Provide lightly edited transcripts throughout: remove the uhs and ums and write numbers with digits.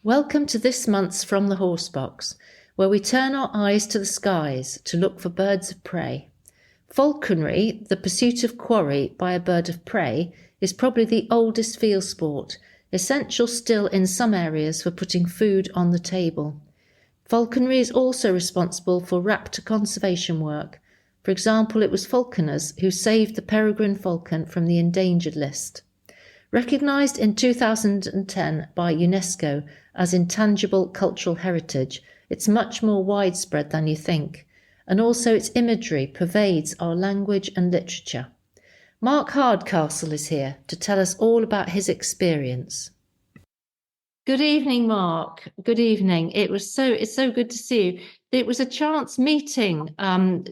Welcome to this month's From the Horsebox, where we turn our eyes to the skies to look for birds of prey. Falconry, the pursuit of quarry by a bird of prey, is probably the oldest field sport, essential still in some areas for putting food on the table. Falconry is also responsible for raptor conservation work. For example, it was falconers who saved the peregrine falcon from the endangered list. Recognised in 2010 by UNESCO as Intangible Cultural Heritage, it's much more widespread than you think, and also its imagery pervades our language and literature. Mark Hardcastle is here to tell us all about his experience. Good evening, Mark. Good evening. It's so good to see you. It was a chance meeting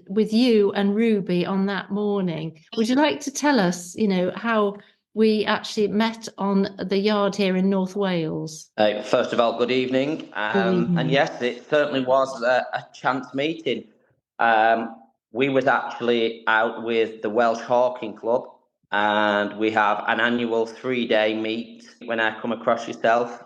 with you and Ruby on that morning. Would you like to tell us, how we actually met on the yard here in North Wales? First of all, good evening. And yes, it certainly was a chance meeting. We was actually out with the Welsh Hawking Club, and we have an annual 3-day meet. When I come across yourself,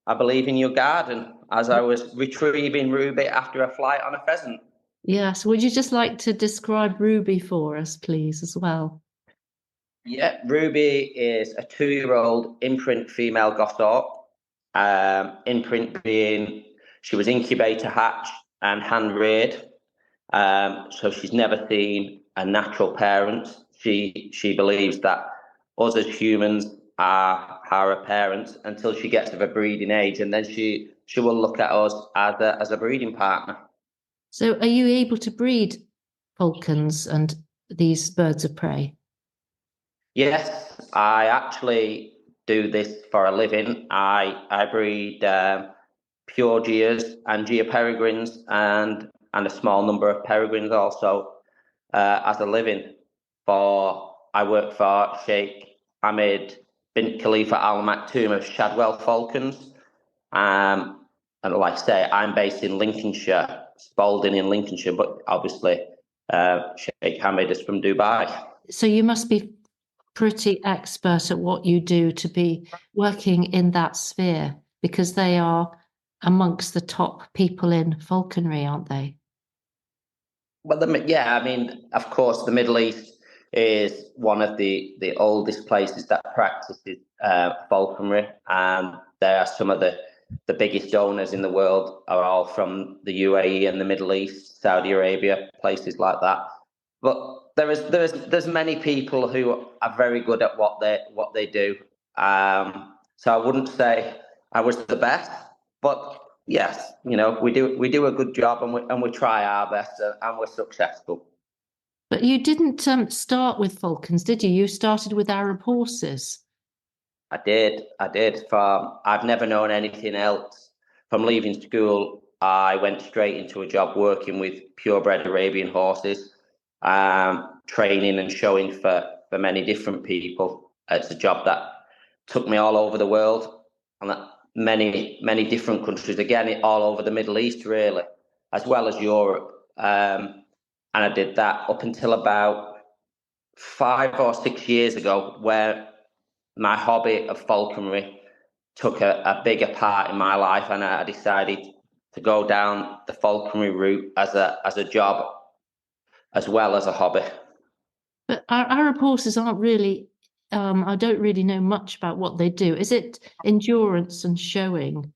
I believe in your garden, as I was retrieving Ruby after a flight on a pheasant. Yes. Would you just like to describe Ruby for us, please, as well? Yeah, Ruby is a 2-year-old imprint female goshawk. Imprint being she was incubator hatch and hand reared. So she's never seen a natural parent. She believes that us as humans are her parents until she gets of a breeding age, and then she will look at us as a breeding partner. So are you able to breed falcons and these birds of prey? Yes, I actually do this for a living. I breed pure gears and geoperegrines and a small number of peregrines also as a living. I work for Sheik, Ahmed, bint Khalifa al Maktoum of Shadwell Falcons. And like I say, I'm based in Lincolnshire, Spalding in Lincolnshire, but obviously Sheikh Ahmed is from Dubai. So you must be pretty expert at what you do to be working in that sphere, because they are amongst the top people in falconry, aren't they? Well, I mean, of course, the Middle East is one of the oldest places that practices falconry, and there are some of the biggest owners in the world are all from the UAE and the Middle East, Saudi Arabia, places like that. But there's many people who are very good at what they do. So I wouldn't say I was the best, but yes, we do a good job, and we try our best, and we're successful. But you didn't start with falcons, did you? You started with Arab horses. I did. I've never known anything else. From leaving school, I went straight into a job working with purebred Arabian horses, training and showing for many different people. It's a job that took me all over the world, and many different countries. Again, all over the Middle East, really, as well as Europe. And I did that up until about 5 or 6 years ago, where my hobby of falconry took a bigger part in my life, and I decided to go down the falconry route as a job as well as a hobby. But Arab horses aren't really, I don't really know much about what they do. Is it endurance and showing?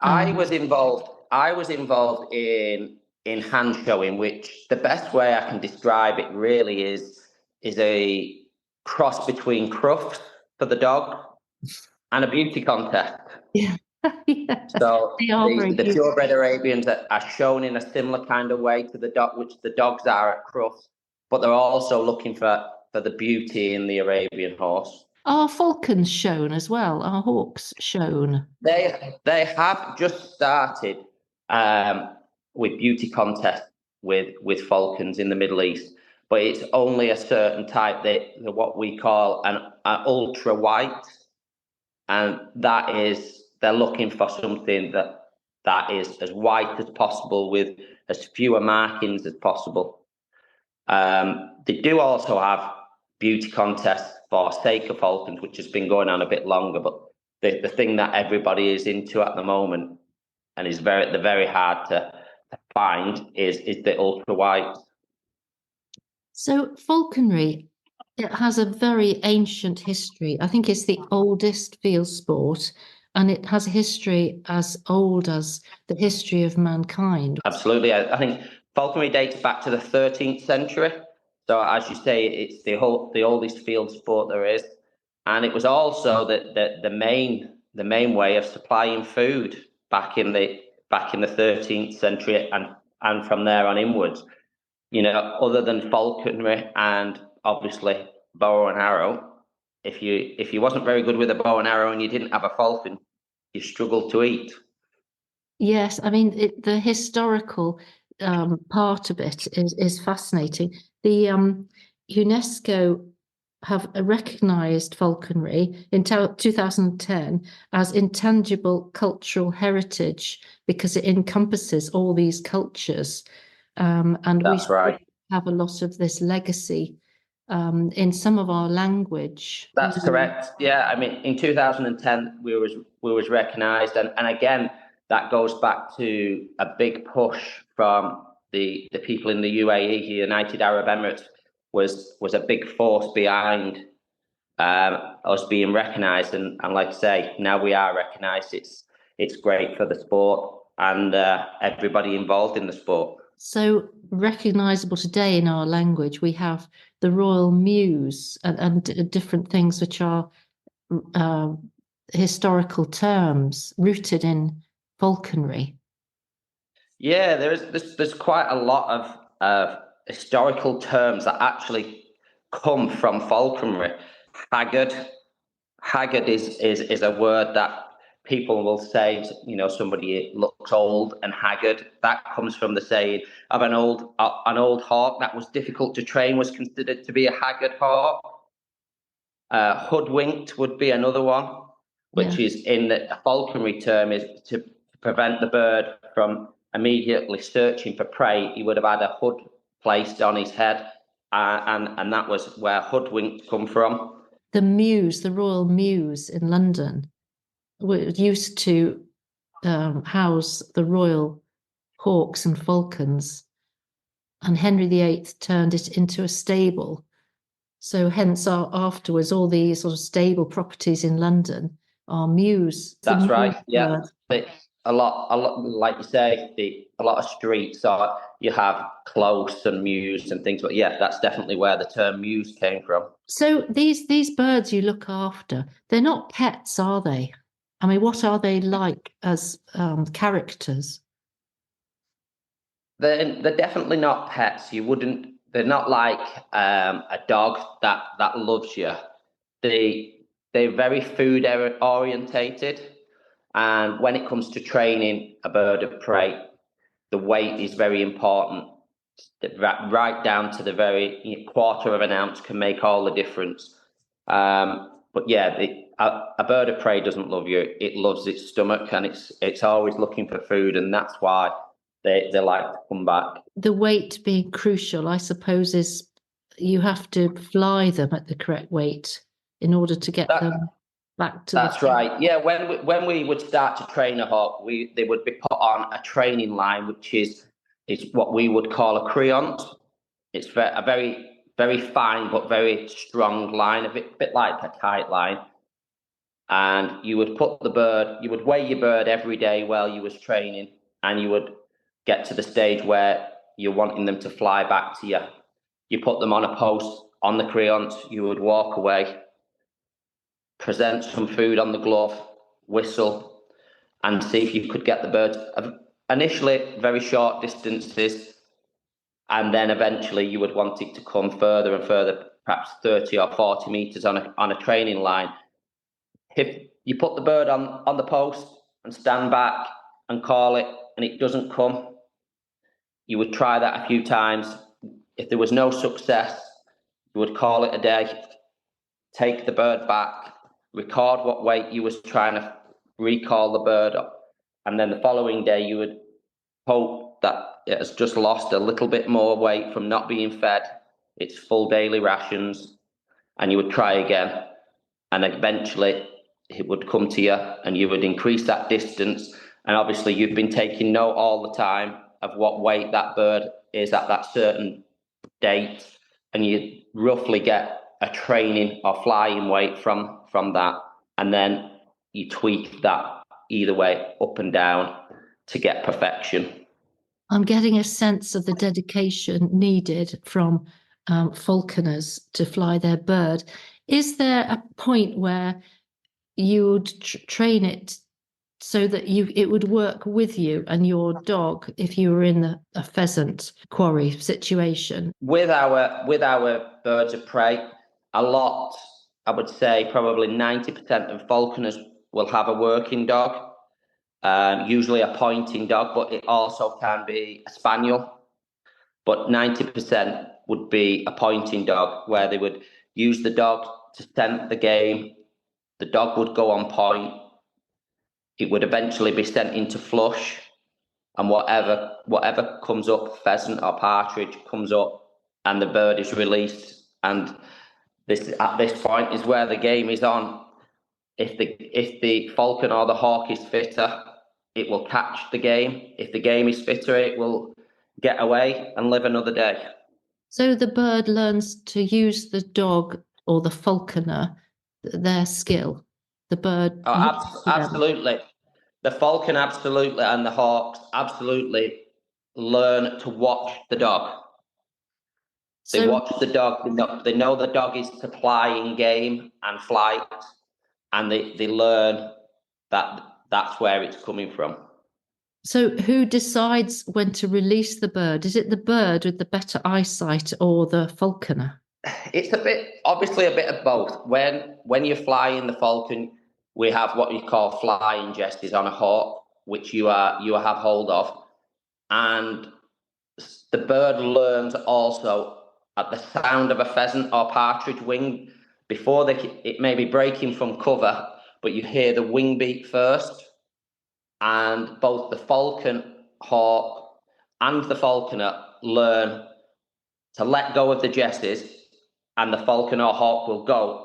I was involved in hand showing, which the best way I can describe it really is a cross between crufts for the dog and a beauty contest. Yeah. Yeah. So the purebred Arabians are shown in a similar kind of way to the dog, which the dogs are at crufts, but they're also looking for the beauty in the Arabian horse. Are falcons shown as well? Are hawks shown? They have just started with beauty contests with falcons in the Middle East, but it's only a certain type that what we call an ultra white, and that is they're looking for something that is as white as possible with as fewer markings as possible. They do also have beauty contests for Seika falcons, which has been going on a bit longer, but the thing that everybody is into at the moment, and is very hard to find, is the ultra white. So falconry, it has a very ancient history. I think it's the oldest field sport, and it has a history as old as the history of mankind. Absolutely, I think falconry dates back to the 13th century. So as you say, it's the oldest field sport there is, and it was also the main way of supplying food back in the 13th century, and from there on inwards. Other than falconry and obviously bow and arrow, if you wasn't very good with a bow and arrow and you didn't have a falcon, you struggled to eat. Yes, I mean the historical part of it is fascinating. The UNESCO have recognised falconry in 2010 as Intangible Cultural Heritage because it encompasses all these cultures, and we That's right. have a lot of this legacy in some of our language. That's correct. Yeah, I mean, in 2010, we was recognised, and again, that goes back to a big push from the people in the UAE, the United Arab Emirates, was a big force behind us being recognised, and like I say, now we are recognised. It's great for the sport and everybody involved in the sport. So recognisable today in our language, we have the Royal Mews and different things which are uh, historical terms rooted in falconry. Yeah, there's quite a lot of historical terms that actually come from falconry. Haggard, haggard is a word that people will say. Somebody looks old and haggard. That comes from the saying of an old hawk that was difficult to train was considered to be a haggard hawk. Hoodwinked would be another one, Yeah. which is in the falconry term is to prevent the bird from immediately searching for prey. He would have had a hood placed on his head, and that was where hoodwinked come from. The Mews, the Royal Mews in London, used to house the royal hawks and falcons, and Henry VIII turned it into a stable. So hence afterwards, all these sort of stable properties in London are Mews. That's right. Yeah, a lot, like you say, a lot of streets are you have close and mews and things. But yeah, that's definitely where the term mews came from. So these birds you look after, they're not pets, are they? I mean, what are they like as characters? They're definitely not pets. You wouldn't. They're not like a dog that loves you. They're very food orientated, and when it comes to training a bird of prey, the weight is very important. Right down to the very quarter of an ounce can make all the difference. But yeah, a bird of prey doesn't love you. It loves its stomach, and it's always looking for food, and that's why they like to come back. The weight being crucial, I suppose, is you have to fly them at the correct weight in order to get That, them back to that's right. Yeah, when we would start to train a hawk, they would be put on a training line, which is what we would call a creont. It's a very fine but very strong line, a bit like a kite line. And you would you would weigh your bird every day while you was training, and you would get to the stage where you're wanting them to fly back to you. You put them on a post on the creont, you would walk away, present some food on the glove, whistle, and see if you could get the bird. Initially, very short distances, and then eventually you would want it to come further and further, perhaps 30 or 40 meters on a training line. If you put the bird on the post and stand back and call it, and it doesn't come, you would try that a few times. If there was no success, you would call it a day, take the bird back, record what weight you was trying to recall the bird up, and then the following day you would hope that it has just lost a little bit more weight from not being fed its full daily rations, and you would try again, and eventually it would come to you and you would increase that distance. And obviously you've been taking note all the time of what weight that bird is at that certain date, and you roughly get a training or flying weight from that, and then you tweak that either way, up and down, to get perfection. I'm getting a sense of the dedication needed from falconers to fly their bird. Is there a point where you would train it so that it would work with you and your dog if you were in a pheasant quarry situation? With our birds of prey, a lot, I would say probably 90% of falconers will have a working dog, usually a pointing dog, but it also can be a spaniel. But 90% would be a pointing dog, where they would use the dog to scent the game. The dog would go on point. It would eventually be sent into flush, and whatever comes up, pheasant or partridge comes up, and the bird is released. And at this point is where the game is on. If the falcon or the hawk is fitter, it will catch the game. If the game is fitter, it will get away and live another day. So the bird learns to use the dog or the falconer, their skill. The bird. Absolutely. The falcon absolutely, and the hawks absolutely learn to watch the dog. They watch the dog. They know the dog is supplying game and flight, and they learn that that's where it's coming from. So who decides when to release the bird? Is it the bird with the better eyesight or the falconer? It's obviously a bit of both. When you're flying the falcon, we have what you call flying gestures on a hawk, which you have hold of, and the bird learns also at the sound of a pheasant or partridge wing. Before it may be breaking from cover, but you hear the wing beat first, and both the falcon, hawk, and the falconer learn to let go of the gestures, and the falcon or hawk will go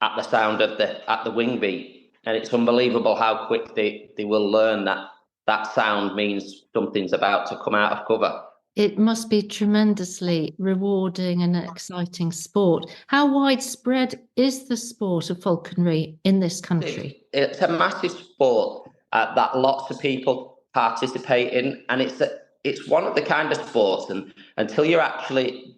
at the sound of the wing beat. And it's unbelievable how quick they will learn that sound means something's about to come out of cover. It must be tremendously rewarding and exciting sport. How widespread is the sport of falconry in this country? It's a massive sport that lots of people participate in, and it's one of the kind of sports, and until you actually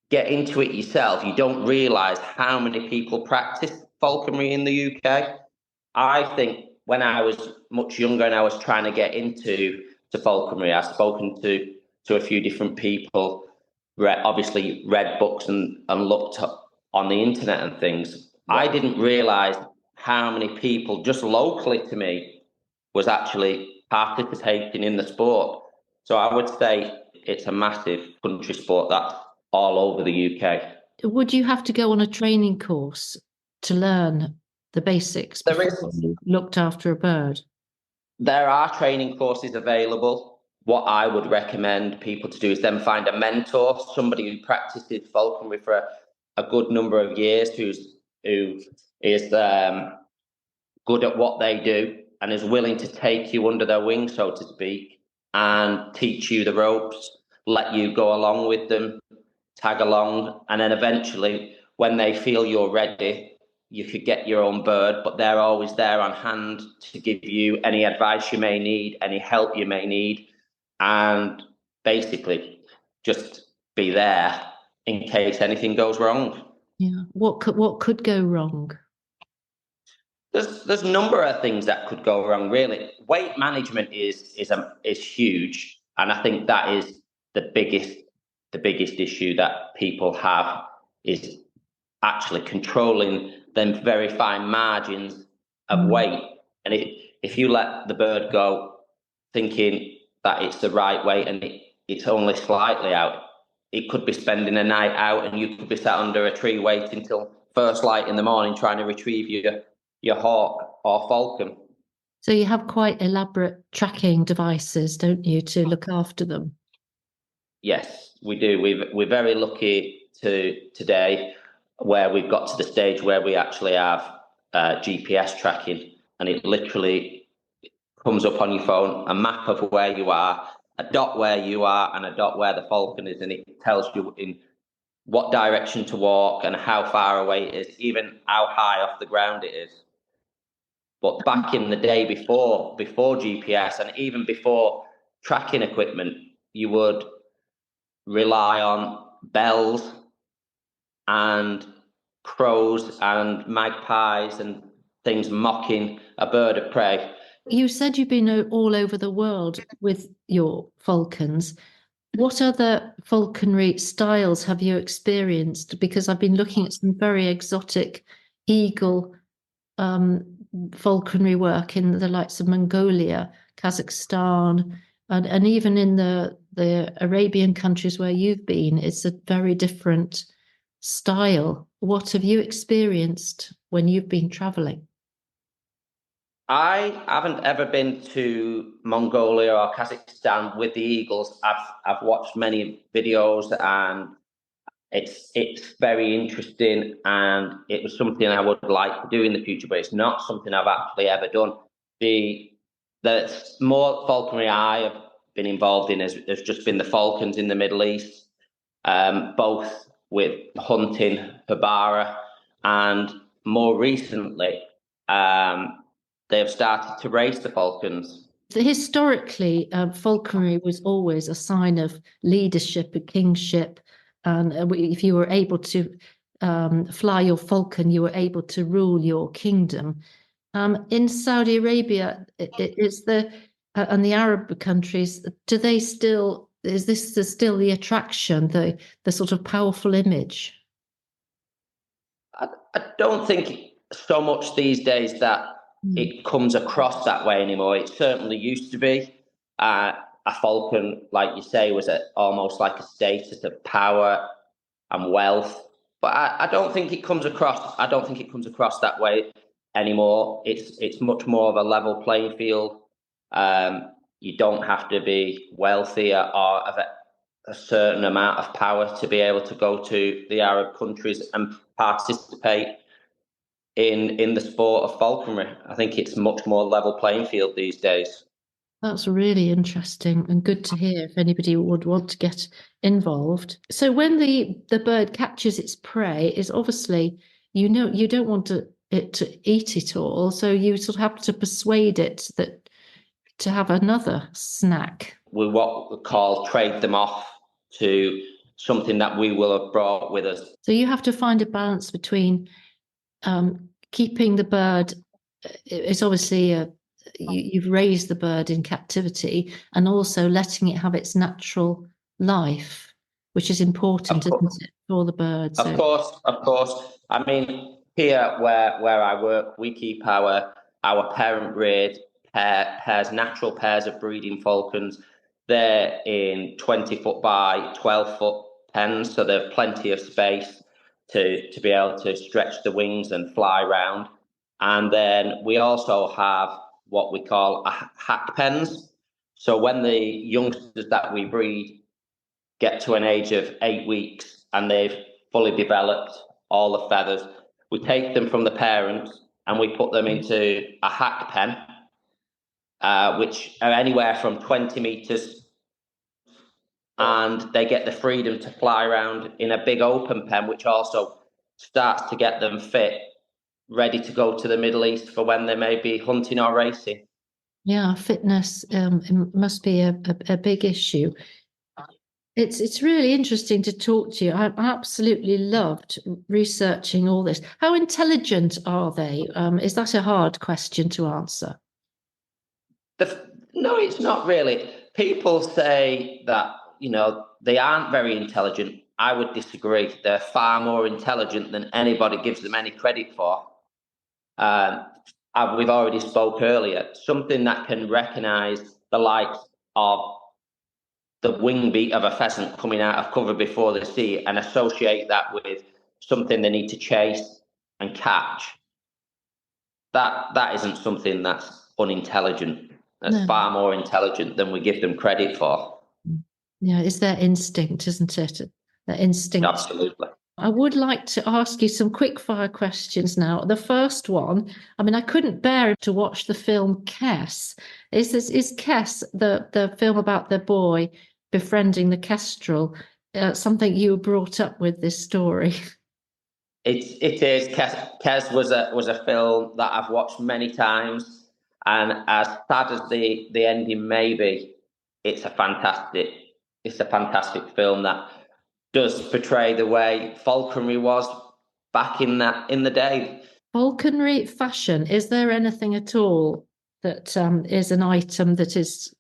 get into it yourself, you don't realise how many people practice falconry in the UK. I think when I was much younger and I was trying to get into falconry, I've spoken to a few different people, obviously read books and looked on the internet and things. I didn't realise how many people just locally to me was actually participating in the sport. So I would say it's a massive country sport that's all over the UK. Would you have to go on a training course to learn the basics before you looked after a bird? There are training courses available. What I would recommend people to do is then find a mentor, somebody who practices falconry for a good number of years, who is good at what they do and is willing to take you under their wing, so to speak, and teach you the ropes, let you go along with them, tag along, and then eventually, when they feel you're ready, you could get your own bird, but they're always there on hand to give you any advice you may need, any help you may need, and basically just be there in case anything goes wrong. Yeah. What could go wrong? There's a number of things that could go wrong, really. Weight management is huge, and I think that is the biggest issue that people have, is actually controlling them very fine margins of weight. And if you let the bird go thinking that it's the right weight and it's only slightly out, it could be spending a night out, and you could be sat under a tree waiting till first light in the morning trying to retrieve your hawk or falcon. So you have quite elaborate tracking devices, don't you, to look after them? Yes, we do. We're very lucky today where we've got to the stage where we actually have GPS tracking, and it literally comes up on your phone, a map of where you are, a dot where you are, and a dot where the falcon is, and it tells you in what direction to walk and how far away it is, even how high off the ground it is. But back in the day before GPS and even before tracking equipment, you would rely on bells and crows and magpies and things mocking a bird of prey. You said you've been all over the world with your falcons. What other falconry styles have you experienced? Because I've been looking at some very exotic eagle falconry work in the likes of Mongolia, Kazakhstan, and even in the Arabian countries where you've been. It's a very different style. What have you experienced when you've been traveling? I haven't ever been to Mongolia or Kazakhstan with the eagles. I've watched many videos, and it's very interesting, and it was something I would like to do in the future, but it's not something I've actually ever done. The more falconry I have been involved in has just been the falcons in the Middle East, both with hunting, habara, and more recently, they have started to race the falcons. Historically, falconry was always a sign of leadership and kingship. And if you were able to fly your falcon, you were able to rule your kingdom. In Saudi Arabia, and the Arab countries, is this still the attraction, the sort of powerful image? I don't think so much these days that it comes across that way anymore. It certainly used to be. A falcon, like you say, was almost like a status of power and wealth. But I don't think it comes across. I don't think it comes across that way anymore. It's much more of a level playing field. You don't have to be wealthy or of a certain amount of power to be able to go to the Arab countries and participate in the sport of falconry. I think it's much more level playing field these days. That's really interesting and good to hear if anybody would want to get involved. So when the bird catches its prey, is obviously, you don't want it to eat it all, so you sort of have to persuade it that to have another snack. We what we call trade them off to something that we will have brought with us. So you have to find a balance between keeping the bird. It's obviously you've raised the bird in captivity, and also letting it have its natural life, which is important, isn't it, for the bird? Of course. I mean, here where I work, we keep our parent reared pairs, natural pairs of breeding falcons. They're in 20-foot by 12-foot pens, so there's plenty of space to be able to stretch the wings and fly around. And then we also have what we call hack pens. So when the youngsters that we breed get to an age of 8 weeks and they've fully developed all the feathers, we take them from the parents and we put them into a hack pen, which are anywhere from 20 meters, and they get the freedom to fly around in a big open pen, which also starts to get them fit, ready to go to the Middle East for when they may be hunting or racing. Yeah, fitness must be a big issue. It's really interesting to talk to you. I absolutely loved researching all this. How intelligent are they? Is that a hard question to answer? No, it's not really. People say that, they aren't very intelligent. I would disagree. They're far more intelligent than anybody gives them any credit for. We've already spoke earlier, something that can recognise the likes of the wing beat of a pheasant coming out of cover before they see it and associate that with something they need to chase and catch. That isn't something that's unintelligent. That's far more intelligent than we give them credit for. Yeah, it's their instinct, isn't it? Their instinct. Absolutely. I would like to ask you some quick fire questions now. The first one, I mean, I couldn't bear to watch the film Kess. Is Kess, the film about the boy befriending the kestrel, something you were brought up with this story? It is. Kes was a film that I've watched many times, and as sad as the ending may be, it's a fantastic film that does portray the way falconry was back in the day. Falconry fashion, is there anything at all that is an item that is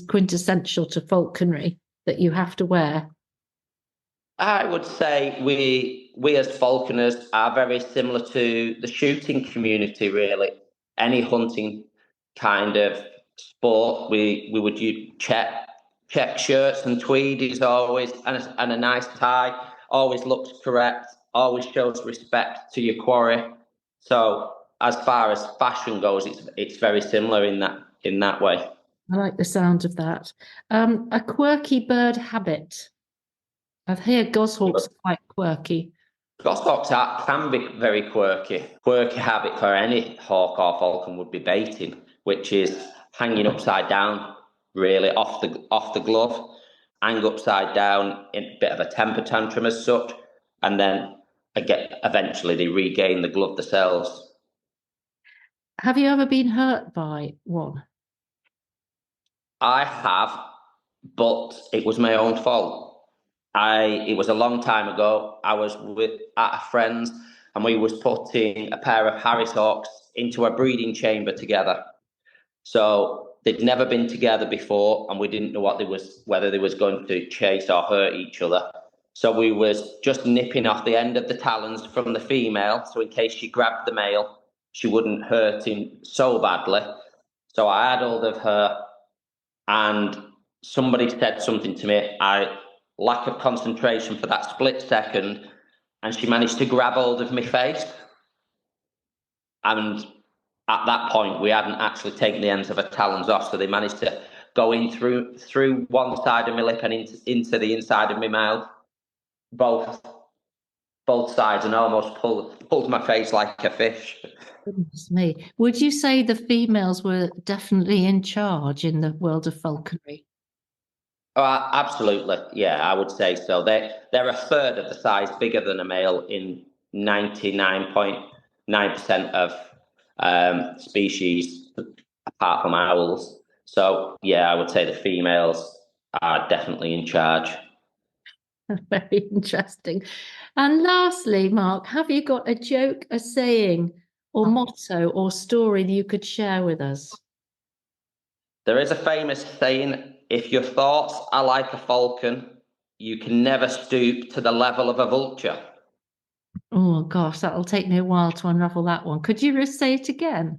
quintessential to falconry that you have to wear? I would say we as falconers are very similar to the shooting community. Really, any hunting kind of sport, we would use check shirts and tweed is always and a nice tie always looks correct. Always shows respect to your quarry. So as far as fashion goes, it's very similar in that way. I like the sound of that. A quirky bird habit. I've heard goshawks are quite quirky. Goshawks can be very quirky. Quirky habit for any hawk or falcon would be baiting, which is hanging upside down, really off the glove, hang upside down in a bit of a temper tantrum as such, and then eventually they regain the glove themselves. Have you ever been hurt by one? I have, but it was my own fault. It was a long time ago. I was at a friend's and we was putting a pair of Harris Hawks into a breeding chamber together. So they'd never been together before, and we didn't know whether they was going to chase or hurt each other. So we was just nipping off the end of the talons from the female, so in case she grabbed the male, she wouldn't hurt him so badly. So I had hold of her, and somebody said something to me. Lack of concentration for that split second, and she managed to grab hold of my face. And at that point, we hadn't actually taken the ends of her talons off, so they managed to go in through one side of my lip and into the inside of my mouth, both sides, and almost pulled my face like a fish. Goodness me. Would you say the females were definitely in charge in the world of falconry? Oh, absolutely. Yeah, I would say so. They're a third of the size bigger than a male in 99.9% of species, apart from owls. So, yeah, I would say the females are definitely in charge. Very interesting. And lastly, Mark, have you got a joke, a saying, or motto or story that you could share with us? There is a famous saying, if your thoughts are like a falcon, you can never stoop to the level of a vulture. Oh, gosh, that'll take me a while to unravel that one. Could you just say it again?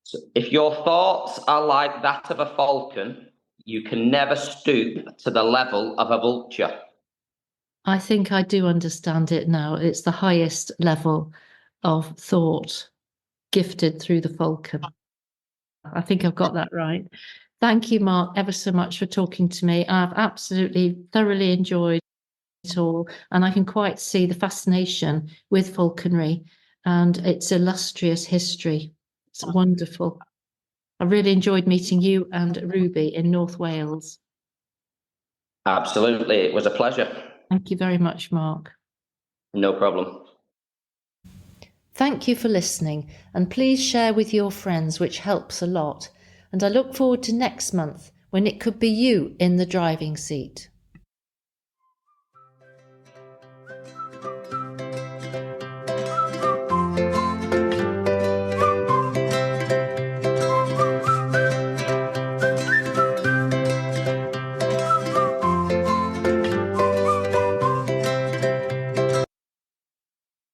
So if your thoughts are like that of a falcon, you can never stoop to the level of a vulture. I think I do understand it now. It's the highest level of thought gifted through the falcon. I think I've got that right. Thank you, Mark, ever so much for talking to me. I've absolutely thoroughly enjoyed it all, and I can quite see the fascination with falconry and its illustrious history. It's wonderful. I really enjoyed meeting you and Ruby in North Wales. Absolutely. It was a pleasure. Thank you very much, Mark. No problem. Thank you for listening, and please share with your friends, which helps a lot. And I look forward to next month when it could be you in the driving seat.